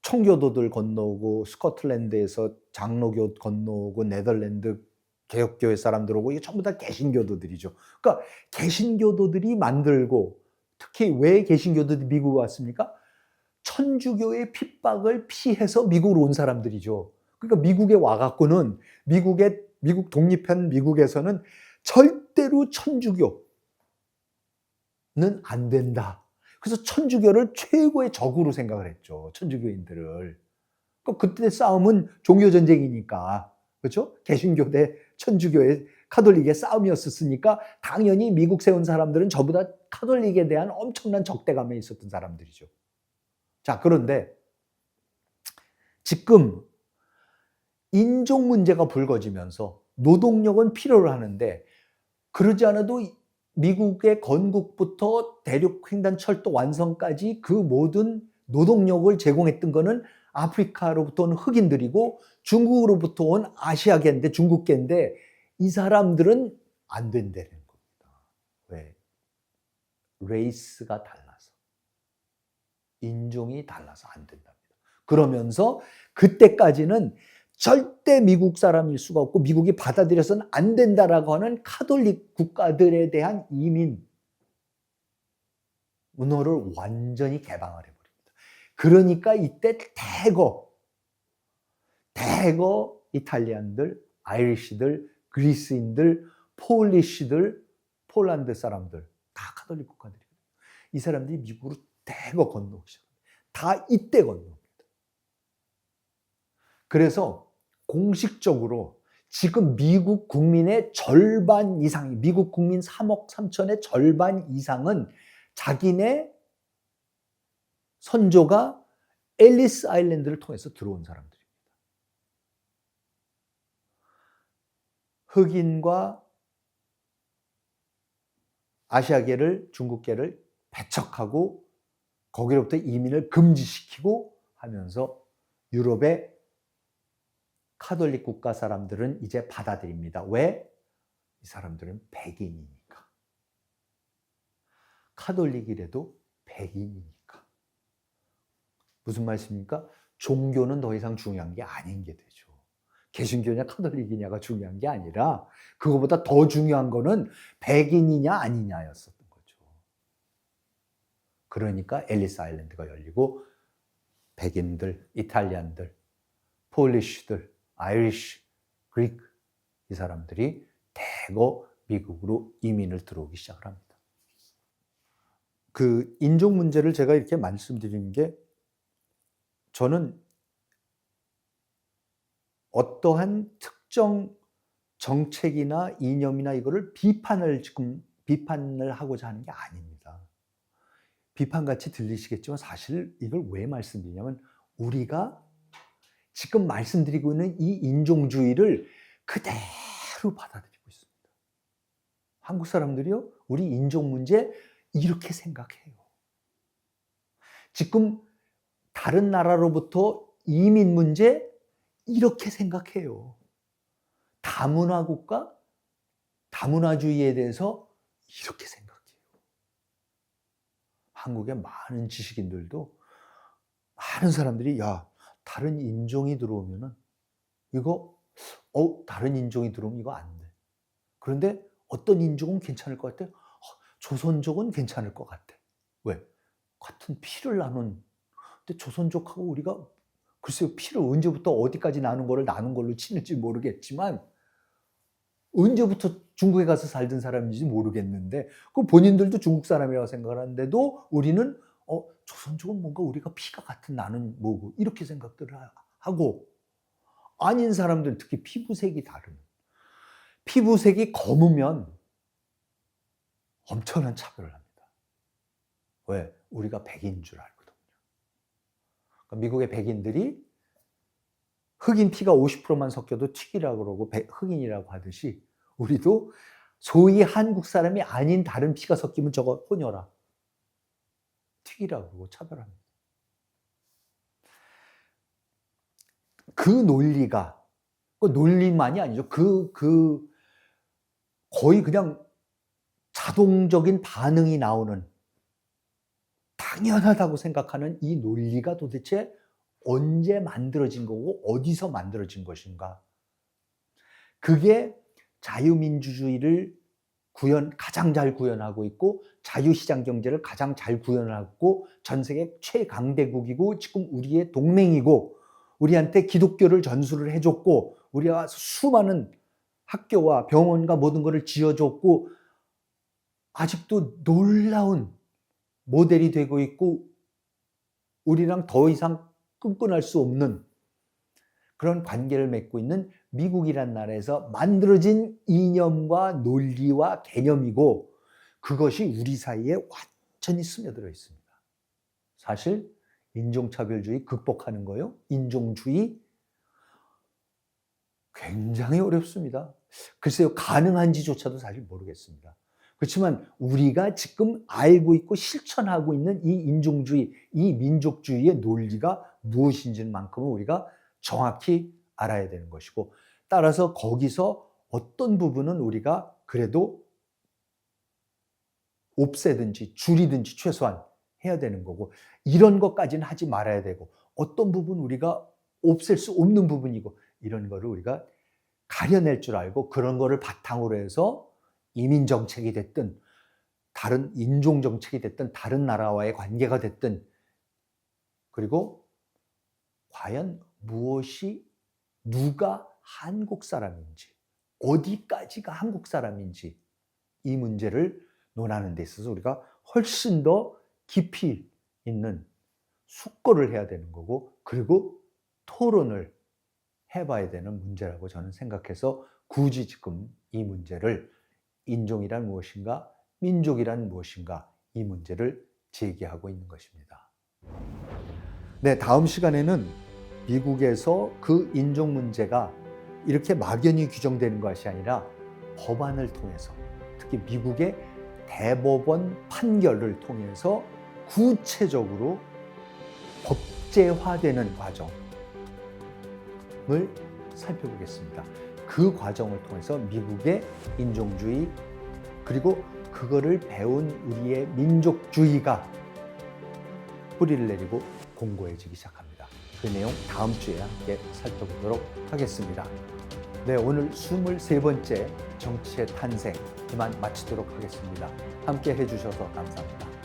청교도들 건너오고 스코틀랜드에서 장로교 건너오고 네덜란드 개혁교회 사람들 오고 이게 전부 다 개신교도들이죠. 그러니까 개신교도들이 만들고, 특히 왜 개신교도들이 미국에 왔습니까? 천주교의 핍박을 피해서 미국으로 온 사람들이죠. 그러니까 미국에 와갖고는 미국 독립한 미국에서는 절대로 천주교는 안 된다. 그래서 천주교를 최고의 적으로 생각을 했죠. 천주교인들을. 그러니까 그때 싸움은 종교 전쟁이니까, 그렇죠? 개신교 대 천주교의 카톨릭의 싸움이었으니까 당연히 미국 세운 사람들은 전부 다 카톨릭에 대한 엄청난 적대감에 있었던 사람들이죠. 자, 그런데 지금 인종 문제가 불거지면서 노동력은 필요로 하는데, 그러지 않아도 미국의 건국부터 대륙횡단철도 완성까지 그 모든 노동력을 제공했던 거는 아프리카로부터 온 흑인들이고 중국으로부터 온 아시아계인데, 중국계인데, 이 사람들은 안 된다는 겁니다. 왜? 레이스가 달라서, 인종이 달라서 안 된답니다. 그러면서 그때까지는 절대 미국 사람일 수가 없고 미국이 받아들여서는 안 된다라고 하는 카톨릭 국가들에 대한 이민 문화를 완전히 개방을 해버립니다. 그러니까 이때 대거 이탈리안들, 아이리시들, 그리스인들, 폴리시들, 폴란드 사람들, 다 카톨릭 국가들이에요. 이 사람들이 미국으로 대거 건너오기 시작합니다. 다 이때 건너옵니다. 그래서 공식적으로 지금 미국 국민의 절반 이상이, 미국 국민 3억 3천의 절반 이상은 자기네 선조가 앨리스 아일랜드를 통해서 들어온 사람들입니다. 흑인과 아시아계를, 중국계를 배척하고 거기로부터 이민을 금지시키고 하면서 유럽의 카톨릭 국가 사람들은 이제 받아들입니다. 왜? 이 사람들은 백인이니까. 카톨릭이라도 백인이니까. 무슨 말씀입니까? 종교는 더 이상 중요한 게 아닌 게 되죠. 개신교냐 카톨릭이냐가 중요한 게 아니라 그거보다 더 중요한 거는 백인이냐 아니냐였었던 거죠. 그러니까 엘리스 아일랜드가 열리고 백인들, 이탈리안들, 폴리쉬들, 아이리쉬, 그리크 이 사람들이 대거 미국으로 이민을 들어오기 시작을 합니다. 그 인종 문제를 제가 이렇게 말씀드리는 게 저는 어떠한 특정 정책이나 이념이나 이거를 비판을 하고자 하는 게 아닙니다. 비판같이 들리시겠지만 사실 이걸 왜 말씀드리냐면 우리가 지금 말씀드리고 있는 이 인종주의를 그대로 받아들이고 있습니다. 한국 사람들이요, 우리 인종 문제 이렇게 생각해요. 지금 다른 나라로부터 이민 문제 이렇게 생각해요. 다문화 국가, 다문화주의에 대해서 이렇게 생각해요. 한국의 많은 지식인들도 많은 사람들이 야, 다른 인종이 들어오면은 이거 다른 인종이 들어오면 이거 안 돼. 그런데 어떤 인종은 괜찮을 것 같아? 조선족은 괜찮을 것 같아. 왜? 같은 피를 나눈. 근데 조선족하고 우리가 글쎄요, 피를 언제부터 어디까지 나눈 걸로 치는지 모르겠지만 언제부터 중국에 가서 살던 사람인지 모르겠는데 그 본인들도 중국 사람이라고 생각을 하는데도 우리는 조선족은 뭔가 우리가 피가 같은 나는 뭐고 이렇게 생각들을 하고 아닌 사람들 특히 피부색이 다른 피부색이 검으면 엄청난 차별을 합니다. 왜? 우리가 백인 줄 알거든요. 그러니까 미국의 백인들이 흑인 피가 50%만 섞여도 튀기라고 그러고 흑인이라고 하듯이 우리도 소위 한국 사람이 아닌 다른 피가 섞이면 저거 혼혈아. 튀기라고 그러고 차별합니다. 그 논리가, 그 논리만이 아니죠. 거의 그냥 자동적인 반응이 나오는 당연하다고 생각하는 이 논리가 도대체 언제 만들어진 거고 어디서 만들어진 것인가? 그게 자유민주주의를 가장 잘 구현하고 있고 자유시장 경제를 가장 잘 구현하고 전 세계 최강대국이고 지금 우리의 동맹이고 우리한테 기독교를 전수를 해줬고 우리가 수많은 학교와 병원과 모든 것을 지어줬고 아직도 놀라운 모델이 되고 있고 우리랑 더 이상 끈끈할 수 없는 그런 관계를 맺고 있는 미국이란 나라에서 만들어진 이념과 논리와 개념이고 그것이 우리 사이에 완전히 스며들어 있습니다. 사실 인종차별주의 극복하는 거요, 인종주의 굉장히 어렵습니다. 글쎄요, 가능한지조차도 사실 모르겠습니다. 그렇지만 우리가 지금 알고 있고 실천하고 있는 이 인종주의, 이 민족주의의 논리가 무엇인지만큼은 우리가 정확히 알아야 되는 것이고 따라서 거기서 어떤 부분은 우리가 그래도 없애든지 줄이든지 최소한 해야 되는 거고 이런 것까지는 하지 말아야 되고 어떤 부분 우리가 없앨 수 없는 부분이고 이런 거를 우리가 가려낼 줄 알고 그런 거를 바탕으로 해서 이민 정책이 됐든 다른 인종 정책이 됐든 다른 나라와의 관계가 됐든 그리고 과연 무엇이 누가 한국 사람인지 어디까지가 한국 사람인지 이 문제를 논하는 데 있어서 우리가 훨씬 더 깊이 있는 숙고를 해야 되는 거고 그리고 토론을 해봐야 되는 문제라고 저는 생각해서 굳이 지금 이 문제를 인종이란 무엇인가, 민족이란 무엇인가 이 문제를 제기하고 있는 것입니다. 네, 다음 시간에는 미국에서 그 인종 문제가 이렇게 막연히 규정되는 것이 아니라 법안을 통해서 특히 미국의 대법원 판결을 통해서 구체적으로 법제화되는 과정을 살펴보겠습니다. 그 과정을 통해서 미국의 인종주의 그리고 그거를 배운 우리의 민족주의가 뿌리를 내리고 공고해지기 시작합니다. 그 내용 다음 주에 함께 살펴보도록 하겠습니다. 네, 오늘 23번째 정치의 탄생 이만 마치도록 하겠습니다. 함께 해주셔서 감사합니다.